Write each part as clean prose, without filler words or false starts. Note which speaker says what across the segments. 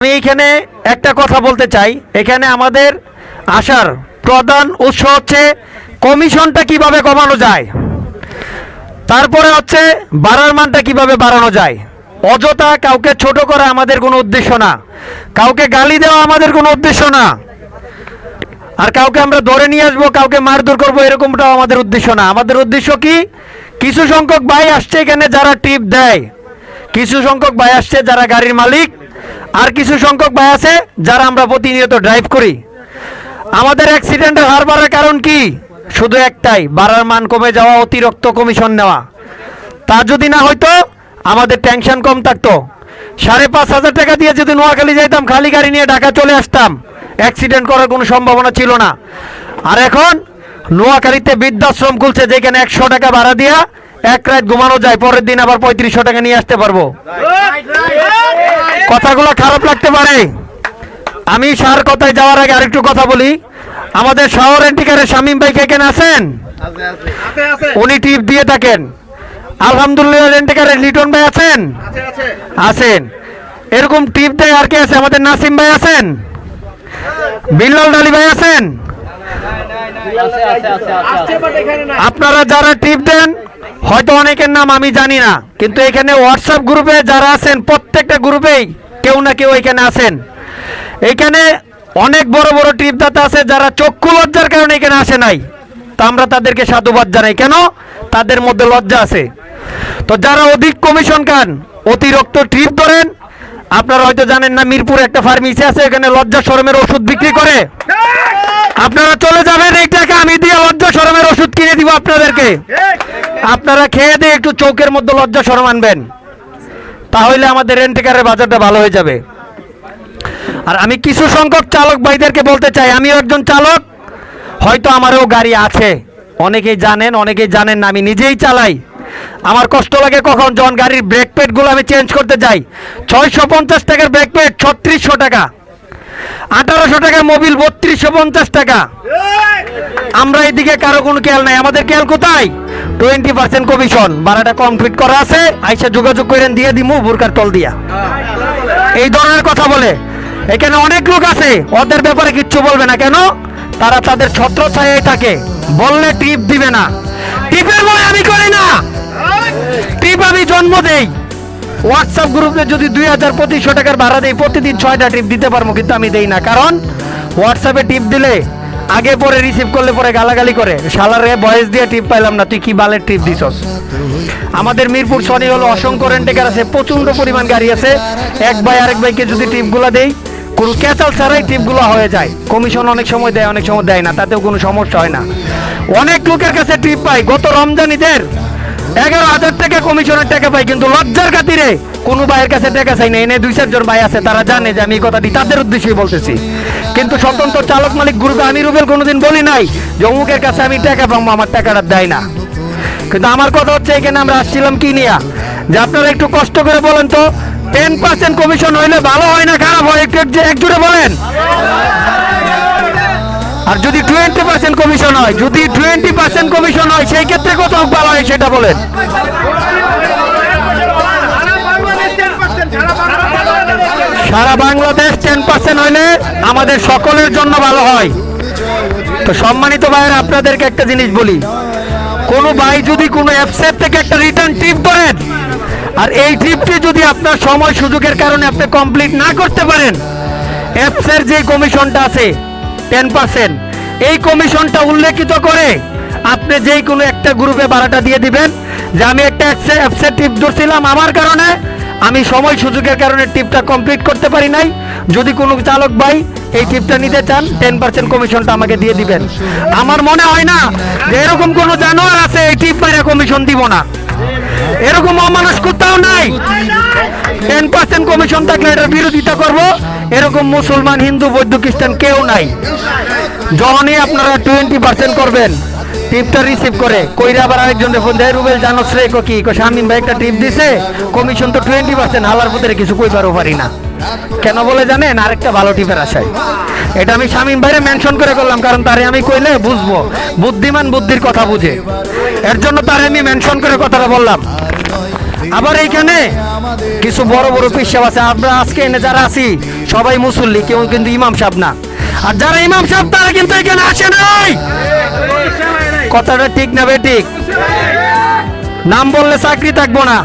Speaker 1: আমি এখানে একটা কথা বলতে চাই, এখানে আমাদের আসার প্রধান উৎস হচ্ছে কমিশনটা কিভাবে কমানো যায়, তারপরে হচ্ছে ভাড়ার মানটা কিভাবে বাড়ানো যায়। অযথা কাউকে ছোট করা আমাদের কোনো উদ্দেশ্য না, কাউকে গালি দেওয়া আমাদের কোনো উদ্দেশ্য না, আর কাউকে আমরা ধরে নিয়ে আসবো, কাউকে মারধর করবো, এরকমটাও আমাদের উদ্দেশ্য না। আমাদের উদ্দেশ্য কি, কিছু সংখ্যক ভাই আসছে এখানে যারা টিপ দেয়, কিছু সংখ্যক ভাই আসছে যারা গাড়ির মালিক, আর কিছু সংখ্যক ভাই আছে যারা আমরা প্রতিনিয়ত ড্রাইভ করি। আমাদের অ্যাক্সিডেন্টের হার বাড়ার কারণ কি? শুধু একটাই, ভাড়ার মান কমে যাওয়া, অতিরিক্ত কমিশন নেওয়া। তা যদি না হয়তো আমাদের টেনশন কম থাকতো। 5,500 টাকা দিয়ে যদি নোয়াখালী যাইতাম, খালি গাড়ি নিয়ে ঢাকা চলে আসতাম, অ্যাক্সিডেন্ট করার কোনো সম্ভাবনা ছিল না। আর এখন নোয়াখালীতে বৃদ্ধাশ্রম খুলছে, যেখানে 100 টাকা ভাড়া দিয়া এক রাত ঘুমানো যায়, পরের দিন আবার 3500 টাকা নিয়ে আসতে পারবো। কথাগুলো খারাপ লাগতে পারে। আমি সার কথায় যাওয়ার আগে আরেকটু কথা বলি। আমাদের শহর এন্টিকারের শামীম ভাই এখানে আছেন, উনি টিপ দিয়ে থাকেন। আলহামদুলিল্লাহ এন্টিকারের লিটন ভাই আছেন, আছেন। এরকম টিপ দেয় আর কে আছে? আমাদের নাসিম ভাই আছেন, বিল্লাল আলী ভাই আছেন। আপনারা যারা টিপ দেন, হয়তো অনেকের নাম আমি জানি না, কিন্তু এখানে হোয়াটসঅ্যাপ গ্রুপে যারা আছেন, প্রত্যেকটা গ্রুপেই কেউ না কেউ এখানে আছেন। এখানে অনেক বড় বড় টিপদাতা আছে যারা চক্ষু লজ্জার কারণে এখানে আসে নাই, তা আমরা তাদেরকে সাধুবাদ জানাই। কেন? তাদের মধ্যে লজ্জা আছে। তো যারা অধিক কমিশন খান, অতিরিক্ত ট্রিপ ধরেন, আপনারা হয়তো জানেন না, মিরপুরে একটা ফার্মেসি আছে, এখানে লজ্জা শরমের ওষুধ বিক্রি করে। আপনারা চলে যাবেন, এই টাকা আমি দিয়ে লজ্জা শরমের ওষুধ কিনে দিব আপনাদেরকে। আপনারা খেয়ে দিয়ে একটু চৌকের মধ্যে লজ্জা শরম আনবেন, তাহলে আমাদের রেন্টিকারের বাজারটা ভালো হয়ে যাবে। আর আমি কিছু সংখ্যক চালক ভাইদেরকে বলতে চাই, আমিও একজন চালক, হয়তো আমারও গাড়ি আছে, অনেকেই জানেন, অনেকেই জানেন না, আমি নিজেই চালাই। আমার কষ্ট লাগে কখন, যখন গাড়ির ব্রেক প্যাডগুলো আমি চেঞ্জ করতে যাই। 650 টাকার ব্রেক প্যাড 3600 টাকা, 1800 টাকার মোবিল 3250 টাকা। আমরা এদিকে কারো কোনো খেয়াল নাই। আমাদের খেয়াল কোথায়? 20% কমিশন, ভাড়াটা কমপ্লিট করা আছে, আইসা যোগাযোগ করেন, দিয়ে দিমু বুরকার তল দিয়া, এই ধরনের কথা বলে। এখানে অনেক লোক আছে, ওদের ব্যাপারে কিচ্ছু বলবে না। কেন? তারা তাদের ছত্র ছায়ায় থাকে, বললে টিপ দিবে না। টিপের ভয় আমি করি না, টিপ আমি জন্ম দেই। হোয়াটসঅ্যাপ গ্রুপে যদি 2200 টাকার ভাড়া দেই, প্রতিদিন 6টা টিপ দিতে পারবো, কিন্তু আমি দেই না। কারণ হোয়াটসঅ্যাপে টিপ দিলে আগে পরে রিসিভ করলে পরে গালাগালি করে, শালারে ভয়েস দিয়ে টিপ পাইলাম না, তুই কি বালের টিপ দিছস। আমাদের মিরপুর শনি হলো অসংখ্য রেন্টেকার আছে, প্রচন্ড পরিমাণ গাড়ি আছে। এক ভাই আরেক ভাইকে যদি টিপগুলো দেই, কোনো ক্যাচাল ছাড়াই টিপগুলো হয়ে যায়। কমিশন অনেক সময় দেয়, অনেক সময় দেয় না, তাতেও কোনো সমস্যা হয় না। অনেক লোকের কাছে টিপ পাই, গত রমজান ঈদের 11,000 টাকা কমিশনের টাকা পাই, কিন্তু লজ্জার খাতিরে কোনো ভাইয়ের কাছে টাকা চাই না। এনে 2-4 জন ভাই আছে, তারা জানে যে আমি এই কথাটি তাদের উদ্দেশ্যেই বলতেছি। কিন্তু স্বতন্ত্র চালক মালিক গ্রুপে আমি রুবেল কোনোদিন বলি নাই যে অমুকের কাছে আমি টাকা পাবো, আমার টাকাটা দেয় না। কিন্তু আমার কথা হচ্ছে, এখানে আমরা আসছিলাম কি নিয়ে, যে আপনারা একটু কষ্ট করে বলেন তো, 10% কমিশন হইলে ভালো হয় না খারাপ হয়? একজোড়ে বলেন। আর যদি 20% কমিশন হয়, যদি 20% কমিশন হয়, সেই ক্ষেত্রে কত ভালো হয় সেটা বলেন। সারা বাংলাদেশ 10% হইলে আমাদের সকলের জন্য ভালো হয়। তো সম্মানিত ভাইয়েরা, আপনাদেরকে একটা জিনিস বলি, কোনো ভাই যদি কোনো অ্যাপসের থেকে একটা রিটার্ন ট্রিপ করেন, আর এই ট্রিপটি যদি আপনার সময় সুযোগের কারণে আপনি কমপ্লিট না করতে পারেন, অ্যাপসের যে কমিশনটা আছে 10%, এই কমিশনটা উল্লেখিত করে আপনি যেই কোনো একটা গ্রুপে ভাড়াটা দিয়ে দিবেন, যে আমি একটা অ্যাপসের ট্রিপ ধরছিলাম, আমার কারণে আমি সময় সুযোগের কারণে ট্রিপটা কমপ্লিট করতে পারি নাই। যদি কোনো চালক ভাই এই ট্রিপটা নিতে চান, 10% কমিশনটা আমাকে দিয়ে দিবেন। আমার মনে হয় না যে এরকম কোনো জানোয়ার আছে এই ট্রিপ বাইরে কমিশন দিব না, এরকম অমানুষ কোথাও নাই। 10% কমিশন থাকলে এটার বিরোধিতা করব, এরকম মুসলমান, হিন্দু, বৌদ্ধ, খ্রিস্টান কেউ নাই। যখনই আপনারা 20% করবেন, টিপটা রিসিভ করে কইরা আবার আরেকজনের ফোন দেয়, রুবেল জানোস রে কি শামীম ভাই একটা টিপ দিছে, কমিশন তো 20%, হালার ভিতরে কিছু কইবারও পারি না। কেন বলে জানেন? আরেকটা ভালো টিপের আশায়। এটা আমি শামীম ভাইরে মেনশন করে করলাম, কারণ তারে আমি কইলে বুঝবো, বুদ্ধিমান বুদ্ধির কথা বুঝে, এর জন্য তারে আমি মেনশন করে কথাটা বললাম। আবার এইখানে কিছু বড় বড় পীর সাহেব আছে। আমরা আজকে এনে যারা আছি সবাই মুসল্লি, কেউ কিন্তু ইমাম সাহেব না। আর যারা ইমাম সাহেব তারা কিন্তু এখানে আসে নাই। কথাটা ঠিক না বেঠিক? নাম বললে চাকরি থাকবো না,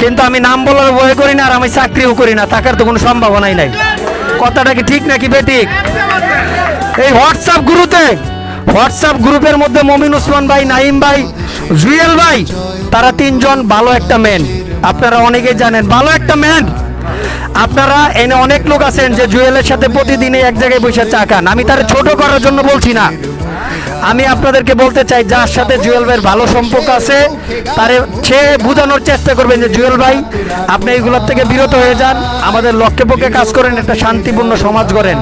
Speaker 1: কিন্তু আমি নাম বলার ভয় করি না, আর আমি চাকরিও করি না, থাকার তো কোনো সম্ভাবনাই নাই। কথাটা কি ঠিক নাকি বেঠিক? এই হোয়াটসঅ্যাপ গ্রুপের মধ্যে মমিন ওসমান ভাই, নাইম ভাই, জুয়েল ভাই, তারা তিনজন ভালো একটা ম্যান। আপনারা অনেকেই জানেন ভালো একটা ম্যান। আপনারা এনে অনেক লোক আছেন যে জুয়েলের সাথে প্রতিদিনই এক জায়গায় বসে চা খান। আমি তার ছোট করার জন্য বলছি না, আমি আপনাদেরকে বলতে চাই যার সাথে জুয়েল ভাইয়ের ভালো সম্পর্ক আছে তারে সে বোঝানোর চেষ্টা করবেন যে জুয়েল ভাই আপনি এইগুলোর থেকে বিরত হয়ে যান, আমাদের লক্ষ্যে পক্ষে কাজ করেন, একটা শান্তিপূর্ণ সমাজ গড়েন।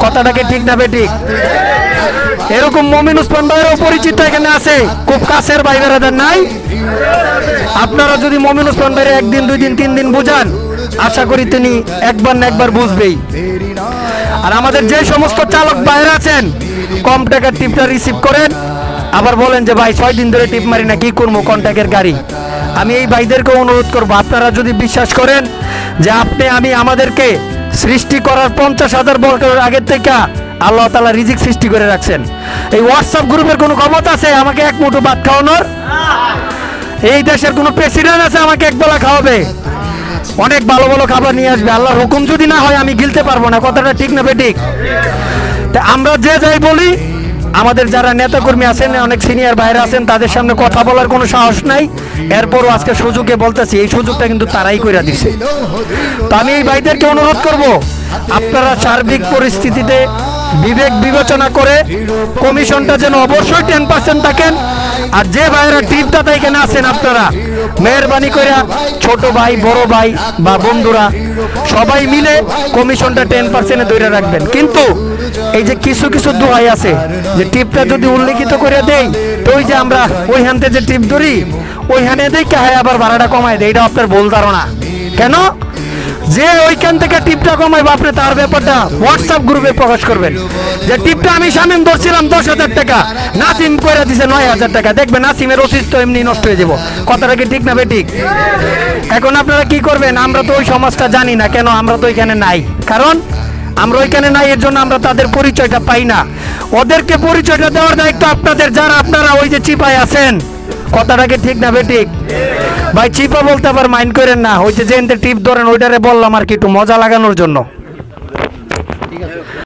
Speaker 1: কথাটাকে ঠিক না বেঠিক? এরকম মমিন ওসমান ভাইয়েরও পরিচিত এখানে আছে, খুব কাছের ভাই বেড়াদার নাই। আপনারা যদি মমিন ওসমান ভাইয়ের একদিন, 2 দিন, 3 দিন বুঝান, আশা করি তিনি একবার না একবার বুঝবেই। আর আমাদের যে সমস্ত চালক ভাইয়েরা আছেন কম টাকার টিপটা রিসিভ করেন, আবার বলেন যে ভাই 6 দিন ধরে টিপ মারি না, কি করবো কন্ট্যাক্টের গাড়ি। আমি এই ভাইদেরকে অনুরোধ করবো, আপনারা যদি বিশ্বাস করেন যে আমি আমাদেরকে সৃষ্টি করার 50,000 বছর আগের থেকে আল্লাহ তাআলা রিজিক সৃষ্টি করে রাখছেন, এই হোয়াটসঅ্যাপ গ্রুপের কোনো ক্ষমতা আছে আমাকে এক মুঠো ভাত খাওয়ানোর? এই দেশের কোনো প্রেসিডেন্ট আছে আমাকে একবেলা খাওয়াবে? অনেক ভালো ভালো খাবার নিয়ে আসবে, আল্লাহর হুকুম যদি না হয় আমি গিলতে পারবো না। কথাটা ঠিক না বেঠিক? তা আমরা যে যাই বলি, আমাদের যারা নেতাকর্মী আছেন, অনেক সিনিয়র ভাইরা আছেন, তাদের সামনে কথা বলার কোনো সাহস নাই। এরপরও আজকে সুযোগে বলতেছি, এই সুযোগটা কিন্তু তারাই করে দিচ্ছে। তো আমি এই ভাইদেরকে অনুরোধ করব, আপনারা সার্বিক পরিস্থিতিতে বিবেক বিবেচনা করে কমিশনটা যেন অবশ্যই 10% থাকেন। আর যে ভাইরা টিপদাতা এখানে আছেন, আপনারা মেহরবানি করে ছোট ভাই, বড় ভাই বা বন্ধুরা সবাই মিলে কমিশনটা 10% ধরে রাখবেন। কিন্তু এই যে কিছু কিছু দোহাই আছে যে টিপটা যদি উল্লেখিত করে দেই, তো ওই যে আমরা ওইখান থেকে যে টিপ ধরি ওইখানে দেখে আবার ভাড়াটা কমায় দেয়, এটা আপনার ভুল ধারণা। কেন? যে ওইখান থেকে টিপটা কমাইবো আপনি তার ব্যাপারটা হোয়াটসঅ্যাপ গ্রুপে প্রকাশ করবেন যে টিপটা আমি শামিম ধরছিলাম 10,000 টাকা, নাসিম করে দিছে 9,000 টাকা, দেখবেন নাসিমের অস্তিত্ব এমনি নষ্ট হয়ে যাব। কথাটা কি ঠিক না বেঠিক? এখন আপনারা কি করবেন? আমরা তো ওই সমাজটা জানি না, কেন আমরা তো এখানে নাই, কারণ আমরা ওইখানে নাই, এর জন্য আমরা তাদের পরিচয়টা পাই না। ওদেরকে পরিচয়টা দেওয়ার দায়িত্ব আপনাদের, যারা আপনারা ওই যে চিপায় আছেন। কথাটাকে ঠিক না বেঠিক? ভাই চিপা বলতে আবার মাইন্ড করেন না, ওই যে টিপ ধরেন ওইটারে বললাম আর কি একটু মজা লাগানোর জন্য।